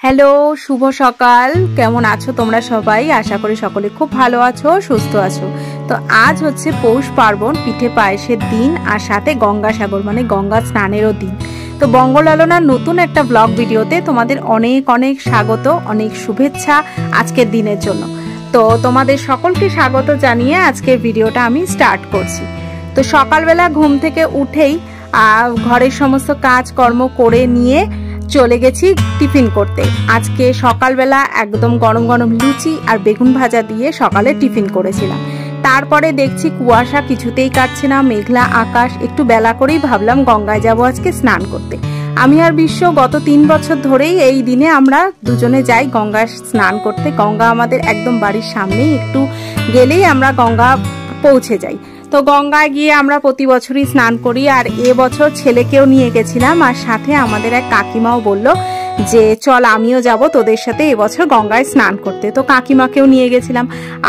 Hello, শুভ সকাল। কেমন আছো তোমরা সবাই? আশা করি সকলে খুব ভালো আছো, সুস্থ আছো। তো আজ হচ্ছে পৌষ পার্বণ, পিঠে পায়েসের দিন, আর সাথে গঙ্গাসাগর মানে গঙ্গা স্নানেরও দিন। তো বঙ্গলালনার নতুন একটা ব্লগ ভিডিওতে তোমাদের অনেক অনেক স্বাগত, অনেক শুভেচ্ছা আজকের দিনের জন্য। তো তোমাদের সকলকে স্বাগত জানিয়ে আজকের ভিডিওটা আমি স্টার্ট করছি। তো সকালবেলা ঘুম থেকে উঠেই ঘরের সমস্ত কাজকর্ম করে নিয়ে চলে গেছি টিফিন করতে। আজকে সকালবেলা একদম গরম গরম লুচি আর বেগুন ভাজা দিয়ে সকালে টিফিন করেছিলাম। তারপরে দেখছি কুয়াশা কিছুতেই কাটছে না, মেঘলা আকাশ। একটু বেলা করেই ভাবলাম গঙ্গায় যাব আজকে স্নান করতে। আমি আর বিশ্ব গত 3 বছর ধরেই এই দিনে আমরা দুজনে যাই গঙ্গায় স্নান করতে। গঙ্গা আমাদের একদম বাড়ির সামনেই, একটু গেলেই আমরা গঙ্গা পৌঁছে যাই। তো গঙ্গায় গিয়ে আমরা প্রতি বছরই স্নান করি, আর এবছর ছেলেকেও নিয়ে গেছিলাম, আর সাথে আমাদের এক কাকিমাও বলল যে চল আমিও যাব তোদের সাথে এবছর গঙ্গায় স্নান করতে। তো কাকিমাকেও নিয়ে গেছিলাম।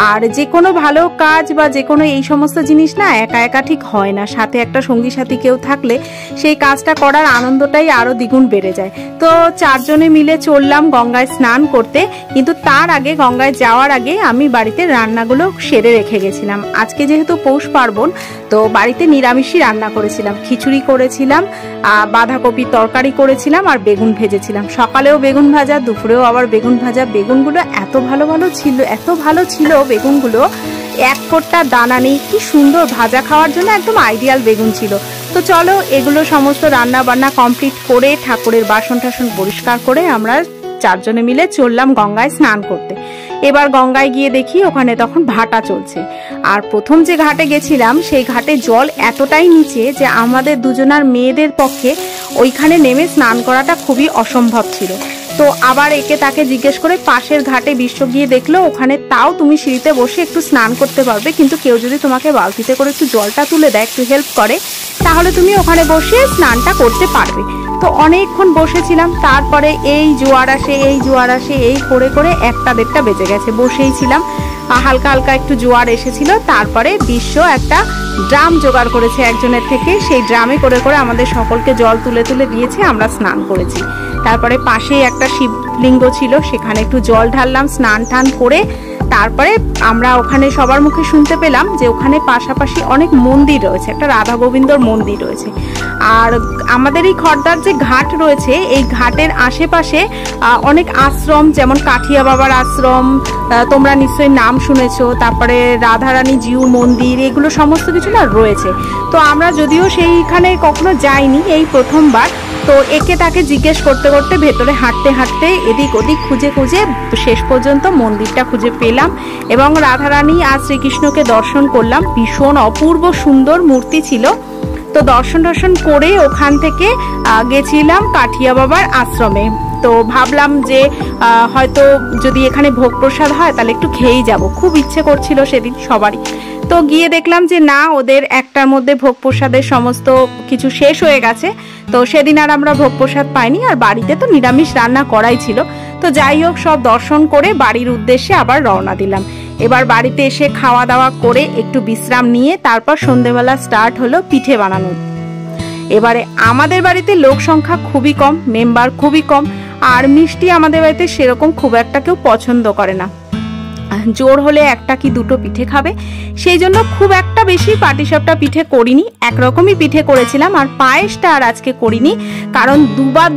আর যে কোনো ভালো কাজ বা যে কোনো এই সমস্ত জিনিস না একা একা ঠিক হয় না, সাথে একটা সঙ্গী সাথী কেউ থাকলে সেই কাজটা করার আনন্দটাই আরো দ্বিগুণ বেড়ে যায়। তো 4 জনে মিলে চললাম গঙ্গায় স্নান করতে। কিন্তু তার আগে, গঙ্গায় যাওয়ার আগে আমি বাড়িতে রান্নাগুলো সেরে রেখে গেছিলাম। আজকে যেহেতু পৌষ পার্বণ, তো বাড়িতে নিরামিষই রান্না করেছিলাম। খিচুড়ি করেছিলাম, বাঁধাকপির তরকারি করেছিলাম, আর বেগুন ভেজেছিলাম। সকালেও বেগুন ভাজা, দুপুরেও আবার বেগুন ভাজা। বেগুনগুলো এত ভালো ছিল বেগুনগুলো, এক ফোঁটা দানা নেই। কি সুন্দর ভাজা, খাওয়ার জন্য একদম আইডিয়াল বেগুন ছিল। তো চলো এগুলো সমস্ত রান্না বান্না কমপ্লিট করে ঠাকুরের বাসন টাসন পরিষ্কার করে আমরা 4 জনে মিলে চললাম গঙ্গায় স্নান করতে। এবার গঙ্গায় গিয়ে দেখি ওখানে তখন ভাটা চলছে। আর প্রথম যে ঘাটে গেছিলাম সেই ঘাটে জল এতটাই নিচে যে আমাদের দুজনার মেয়েদের পক্ষে ওইখানে নেমে স্নান করাটা খুবই অসম্ভব ছিল। তো আবার একে তাকে জিজ্ঞেস করে পাশের ঘাটে বিশ্ব গিয়ে দেখলো ওখানে তাও তুমি সিঁড়িতে বসে একটু স্নান করতে পারবে, কিন্তু কেউ যদি তোমাকে বালতিতে করে একটু জলটা তুলে দেয়, একটু হেল্প করে, তাহলে তুমি ওখানে বসে স্নানটা করতে পারবে। তো অনেকক্ষণ বসেছিলাম। তারপরে এই জোয়ার আসে এই করে করে 1টা-1.5টা বেজে গেছে। বসেই ছিলাম, হালকা হালকা একটু জোয়ার এসেছিল। তারপরে বিশ্ব একটা ড্রাম জোগাড় করেছে একজনের থেকে, সেই ড্রামে করে করে আমাদের সকলকে জল তুলে তুলে দিয়েছে, আমরা স্নান করেছি। তারপরে পাশেই একটা শিবলিঙ্গ ছিল, সেখানে একটু জল ঢাললাম, স্নান টান করে তারপরে আমরা ওখানে সবার মুখে শুনতে পেলাম যে ওখানে পাশাপাশি অনেক মন্দির রয়েছে, একটা রাধা গোবিন্দর মন্দির রয়েছে। আর আমাদের এই খড়দার যে ঘাট রয়েছে, এই ঘাটের আশেপাশে অনেক আশ্রম, যেমন কাঠিয়া বাবার আশ্রম, তোমরা নিশ্চয়ই নাম শুনেছো, তারপরে রাধারানী জিউ মন্দির, এগুলো সমস্ত কিছু না রয়েছে। তো আমরা যদিও সেইখানে কখনো যাইনি, এই প্রথমবার। তো একে তাকে জিজ্ঞেস করতে করতে ভেতরে হাঁটতে হাঁটতে এদিক ওদিক খুঁজে খুঁজে শেষ পর্যন্ত মন্দিরটা খুঁজে পেলাম এবং রাধারানী আর শ্রীকৃষ্ণকে দর্শন করলাম। ভীষণ অপূর্ব সুন্দর মূর্তি ছিল। তো দর্শন করে ওখান থেকে গেছিলাম কাঠিয়া বাবার আশ্রমে। তো ভাবলাম যে হয়তো যদি এখানে ভোগ প্রসাদ হয় তাহলে একটু খেয়েই যাব, খুব ইচ্ছে করছিল সেদিন সবারই। তো গিয়ে দেখলাম যে না, ওদের একটার মধ্যে ভোগ প্রসাদের সমস্ত কিছু শেষ হয়ে গেছে। তো সেদিন আর আমরা ভোগ প্রসাদ পাইনি, আর বাড়িতে তো নিরামিষ রান্না করাই ছিল। তো যাই হোক, সব দর্শন করে বাড়ির উদ্দেশ্যে আবার রওনা দিলাম। এবার বাড়িতে এসে খাওয়া দাওয়া করে একটু বিশ্রাম নিয়ে তারপর সন্ধ্যেবেলা স্টার্ট হলো পিঠে বানানো। এবারে আমাদের বাড়িতে লোক সংখ্যা খুবই কম, মেম্বার খুবই কম, আর মিষ্টি আমাদের বাড়িতে সেরকম খুব একটা কেউ পছন্দ করে না। জোর হলে 1টা কি 2টো পিঠে খাবে, সেই জন্য খুব একটা বেশি পাটিসাপটা পিঠে করিনি। একরকমই পিঠে করেছিলাম, আর পায়েসটা আর আজকে করিনি, কারণ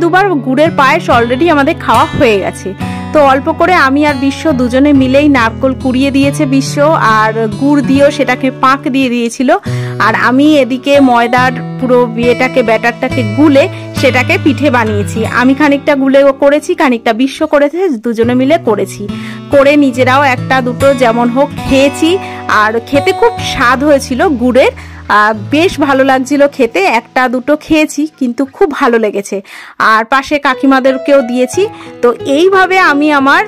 দুবার গুড়ের পায়েস অলরেডি আমাদের খাওয়া হয়ে গেছে। তো অল্প করে আমি আর বিশ্ব দুজনে মিলেই নারকোল কুড়িয়ে দিয়েছে বিশ্ব, আর গুড় দিয়েও সেটাকে পাক দিয়ে দিয়েছিল। আর আমি এদিকে ময়দার পুরো ব্যাটারটাকে গুলে সেটাকে পিঠে বানিয়েছি। আমি খানিকটা গুলে করেছি, খানিকটা বিশ্ব করেছে, দুজনে মিলে করেছি। করে নিজেরাও 1-2টো যেমন হোক খেয়েছি, আর খেতে খুব স্বাদ হয়েছিল গুড়ের, বেশ ভালো লাগছিল খেতে। 1-2টো খেয়েছি, কিন্তু খুব ভালো লেগেছে, আর পাশে কাকিমাদেরকেও দিয়েছি। তো এইভাবে আমি আমার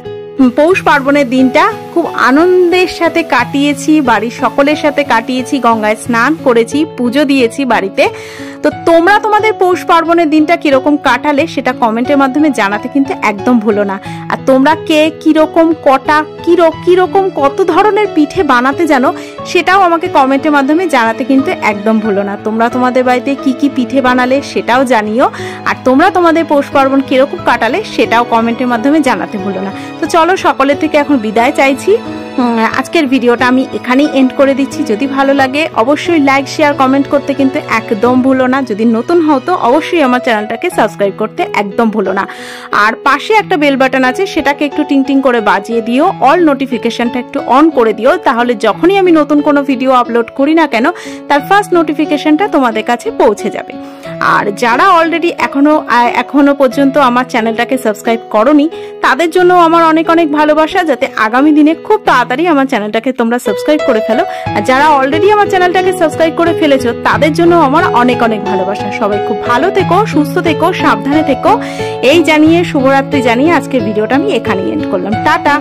পৌষ পার্বণের দিনটা খুব খুব আনন্দের সাথে কাটিয়েছি, বাড়ির সকলের সাথে কাটিয়েছি, গঙ্গায় স্নান করেছি, পুজো দিয়েছি বাড়িতে। তো তোমরা তোমাদের পৌষ পার্বণের দিনটা কিরকম কাটালে সেটা কমেন্টের মাধ্যমে জানাতে কিন্তু একদম ভুলো না। আর তোমরা কে কিরকম কিরকম কত ধরনের পিঠে বানাতে জানো সেটাও আমাকে কমেন্টের মাধ্যমে জানাতে কিন্তু একদম ভুলো না। তোমরা তোমাদের বাড়িতে কি কি পিঠে বানালে সেটাও জানিও, আর তোমরা তোমাদের পৌষ পার্বণ কিরকম কাটালে সেটাও কমেন্টের মাধ্যমে জানাতে ভুলো না। তো চলো, সকলের থেকে এখন বিদায় চাইছি। আজকের ভিডিওটা আমি এখানেই এন্ড করে দিচ্ছি। যদি ভালো লাগে অবশ্যই লাইক, শেয়ার, কমেন্ট করতে কিন্তু একদম ভুলো না। যদি নতুন হও তো অবশ্যই আমার চ্যানেলটাকে সাবস্ক্রাইব করতে একদম ভুলো না। আর পাশে একটা বেল বাটন আছে, সেটাকে একটু টিং টিং করে বাজিয়ে দিও, অল নোটিফিকেশনটা একটু অন করে দিও, তাহলে যখনই আমি নতুন কোনো ভিডিও আপলোড করি না কেন তার ফার্স্ট নোটিফিকেশনটা তোমাদের কাছে পৌঁছে যাবে। আর যারা অলরেডি এখনো পর্যন্ত আমার চ্যানেলটাকে সাবস্ক্রাইব করোনি তাদের জন্য আমার অনেক অনেক ভালোবাসা, যাতে আগামী দিনে খুব তাড়াতাড়ি আমার চ্যানেলটাকে তোমরা সাবস্ক্রাইব করে ফেলো। আর যারা অলরেডি আমার চ্যানেলটাকে সাবস্ক্রাইব করে ফেলেছো তাদের জন্য আমার অনেক অনেক ভালোবাসা। সবাই খুব ভালো থেকো, সুস্থ থেকো, সাবধানে থেকো, এই জানিয়ে শুভরাত্রি জানিয়ে আজকের ভিডিওটা আমি এখানেই এন্ড করলাম। টাটা।